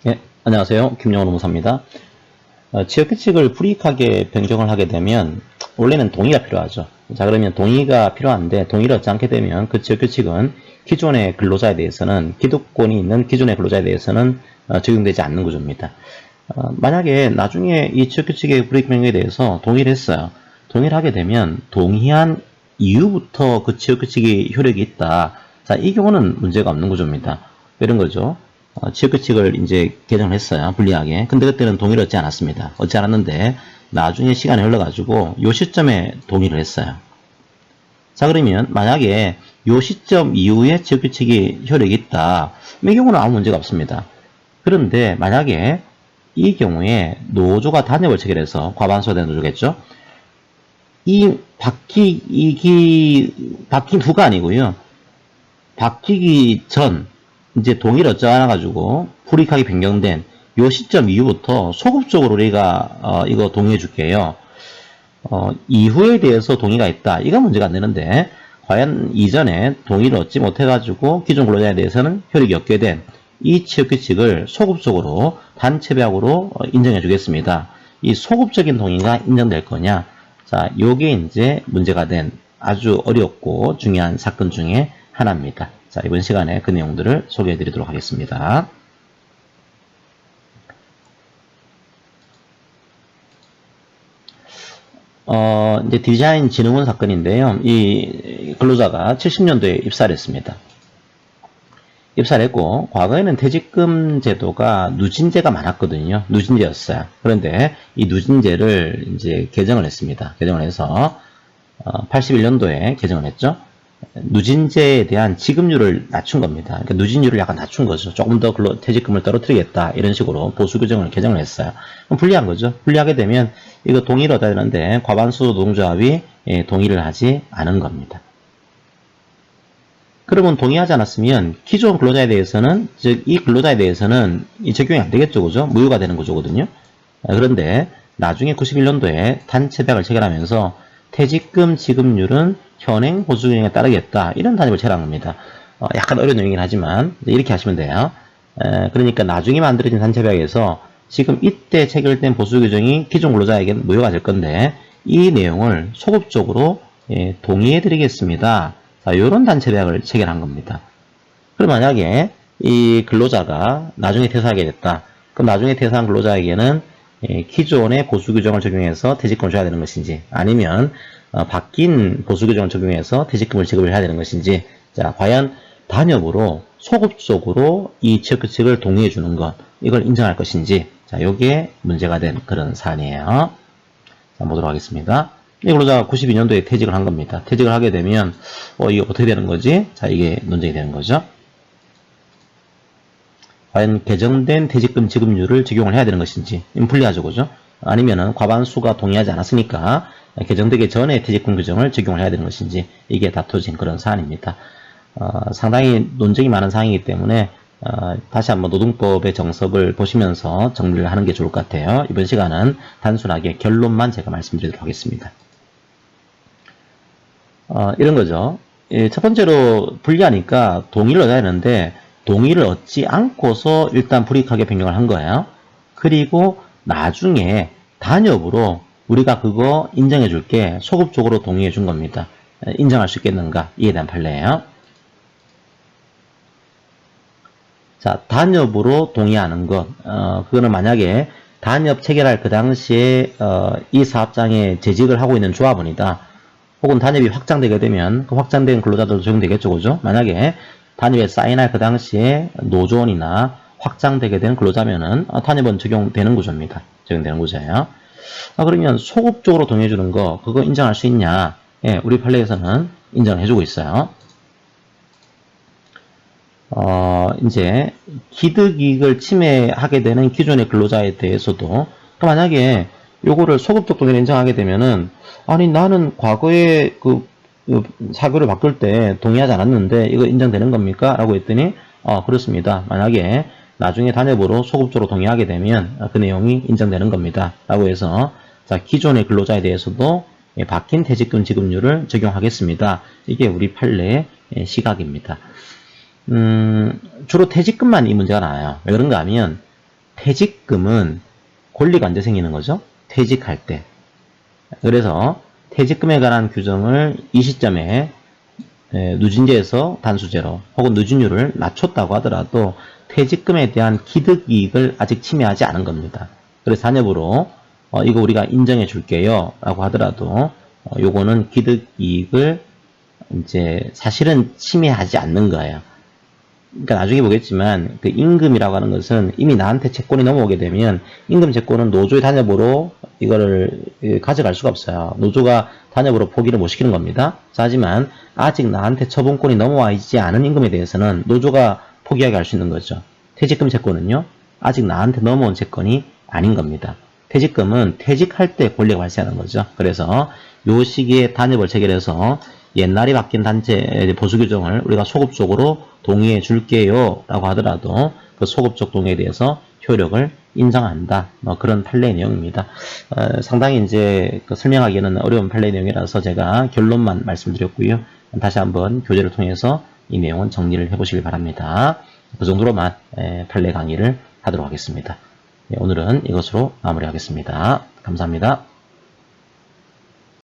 네, 안녕하세요. 김영원 노무사입니다. 취업규칙을 불이익하게 변경을 하게 되면 원래는 동의가 필요하죠. 자, 그러면 동의가 필요한데 동의를 얻지 않게 되면 그 취업규칙은 기존의 근로자에 대해서는 기득권이 있는 기존의 근로자에 대해서는 적용되지 않는 구조입니다. 만약에 나중에 이 취업규칙의 불이익 변경에 대해서 동의를 했어요. 동의를 하게 되면 동의한 이후부터 그 취업규칙이 효력이 있다. 자, 이 경우는 문제가 없는 구조입니다. 이런 거죠. 취업규칙을 이제 개정을 했어요. 불리하게. 근데 그때는 동의를 얻지 않았습니다. 얻지 않았는데 나중에 시간이 흘러가지고 요 시점에 동의를 했어요. 자, 그러면 만약에 요 시점 이후에 취업규칙이 효력이 있다. 이 경우는 아무 문제가 없습니다. 그런데 만약에 이 경우에 노조가 단협을 체결해서 과반수가 된 노조겠죠. 바뀐 후가 아니고요. 바뀌기 전 이제 동의를 얻지 않아가지고 불이익하게 변경된 요 시점 이후부터 소급적으로 우리가 이거 동의해 줄게요. 이후에 대해서 동의가 있다. 이건 문제가 안 되는데 과연 이전에 동의를 얻지 못해가지고 기존 근로자에 대해서는 효력이 없게 된 이 취업규칙을 소급적으로 단체배학으로 인정해 주겠습니다. 이 소급적인 동의가 인정될 거냐? 자, 요게 이제 문제가 된 아주 어렵고 중요한 사건 중에 하나입니다. 자, 이번 시간에 그 내용들을 소개해 드리도록 하겠습니다. 이제 디자인 진흥원 사건인데요. 이 근로자가 70년도에 입사를 했습니다. 입사를 했고, 과거에는 퇴직금 제도가 누진제가 많았거든요. 누진제였어요. 그런데 이 누진제를 이제 개정을 했습니다. 개정을 해서, 81년도에 개정을 했죠. 누진제에 대한 지급률을 낮춘 겁니다. 그러니까 누진율을 약간 낮춘 거죠. 조금 더 퇴직금을 떨어뜨리겠다. 이런 식으로 보수 규정을 개정을 했어요. 그럼 불리한 거죠. 불리하게 되면 이거 동의를 얻어야 되는데 과반수 노동조합이 동의를 하지 않은 겁니다. 그러면 동의하지 않았으면 기존 근로자에 대해서는, 즉 이 근로자에 대해서는 이 적용이 안 되겠죠. 그죠? 무효가 되는 구조거든요. 그런데 나중에 91년도에 단체배학을 체결하면서 퇴직금 지급률은 현행 보수규정에 따르겠다. 이런 단위를 체결한 겁니다. 약간 어려운 내용이긴 하지만 이렇게 하시면 돼요. 그러니까 나중에 만들어진 단체배학에서 지금 이때 체결된 보수규정이 기존 근로자에게는 무효가 될 건데 이 내용을 소급적으로 동의해 드리겠습니다. 자, 이런 단체배학을 체결한 겁니다. 그럼 만약에 이 근로자가 나중에 퇴사하게 됐다. 그럼 나중에 퇴사한 근로자에게는 기존의 보수규정을 적용해서 퇴직금을 줘야 되는 것인지 아니면 바뀐 보수규정을 적용해서 퇴직금을 지급을 해야 되는 것인지, 자, 과연 단협으로 소급적으로 이 취업규칙을 동의해 주는 것, 이걸 인정할 것인지, 자, 요게 문제가 된 그런 사안이에요. 자, 보도록 하겠습니다. 이 근로자가 92년도에 퇴직을 한 겁니다. 퇴직을 하게 되면 이게 어떻게 되는 거지? 자, 이게 논쟁이 되는 거죠. 과연 개정된 퇴직금 지급률을 적용을 해야 되는 것인지, 불리하죠, 그죠? 아니면은 과반수가 동의하지 않았으니까 개정되기 전에 퇴직금 규정을 적용을 해야 되는 것인지, 이게 다투진 그런 사안입니다. 상당히 논쟁이 많은 사항이기 때문에 다시 한번 노동법의 정석을 보시면서 정리를 하는 게 좋을 것 같아요. 이번 시간은 단순하게 결론만 제가 말씀드리도록 하겠습니다. 이런 거죠. 첫 번째로 불리하니까 동의를 얻어야 하는데 동의를 얻지 않고서 일단 불이익하게 변경을 한 거예요. 그리고 나중에 단협으로 우리가 그거 인정해 줄게 소급적으로 동의해 준 겁니다. 인정할 수 있겠는가? 이에 대한 판례예요. 자, 단협으로 동의하는 것. 그거는 만약에 단협 체결할 그 당시에 이 사업장에 재직을 하고 있는 조합원이다. 혹은 단협이 확장되게 되면 그 확장된 근로자들도 적용되겠죠. 그죠? 만약에 단협에 사인할 그 당시에 노조원이나 확장되게 된 근로자면은 단협은 적용되는 구조입니다. 적용되는 구조예요. 그러면 소급적으로 동의해주는 거 그거 인정할 수 있냐? 예, 우리 판례에서는 인정을 해주고 있어요. 이제 기득이익을 침해하게 되는 기존의 근로자에 대해서도 만약에 요거를 소급적 동의를 인정하게 되면은 아니 나는 과거에 그 사교를 바꿀 때 동의하지 않았는데 이거 인정되는 겁니까? 라고 했더니 그렇습니다. 만약에 나중에 단협으로 소급적으로 동의하게 되면 그 내용이 인정되는 겁니다. 라고 해서 자, 기존의 근로자에 대해서도 바뀐 퇴직금 지급률을 적용하겠습니다. 이게 우리 판례의 시각입니다. 주로 퇴직금만 이 문제가 나와요. 왜 그런가 하면 퇴직금은 권리가 언제 생기는 거죠? 퇴직할 때. 그래서 퇴직금에 관한 규정을 이 시점에 누진제에서 단수제로 혹은 누진율을 낮췄다고 하더라도 퇴직금에 대한 기득이익을 아직 침해하지 않은 겁니다. 그래서 잔여부로 이거 우리가 인정해 줄게요 라고 하더라도 요거는 기득이익을 이제 사실은 침해하지 않는 거예요. 그러니까 나중에 보겠지만 그 임금이라고 하는 것은 이미 나한테 채권이 넘어오게 되면 임금 채권은 노조의 단협으로 이거를 가져갈 수가 없어요. 노조가 단협으로 포기를 못 시키는 겁니다. 하지만 아직 나한테 처분권이 넘어와 있지 않은 임금에 대해서는 노조가 포기하게 할 수 있는 거죠. 퇴직금 채권은요. 아직 나한테 넘어온 채권이 아닌 겁니다. 퇴직금은 퇴직할 때 권리가 발생하는 거죠. 그래서 요 시기에 단협을 체결해서 옛날에 바뀐 단체 보수 규정을 우리가 소급적으로 동의해 줄게요 라고 하더라도 그 소급적 동의에 대해서 효력을 인정한다. 그런 판례 내용입니다. 상당히 이제 설명하기에는 어려운 판례 내용이라서 제가 결론만 말씀드렸고요. 다시 한번 교재를 통해서 이 내용은 정리를 해보시길 바랍니다. 그 정도로만 판례 강의를 하도록 하겠습니다. 오늘은 이것으로 마무리하겠습니다. 감사합니다.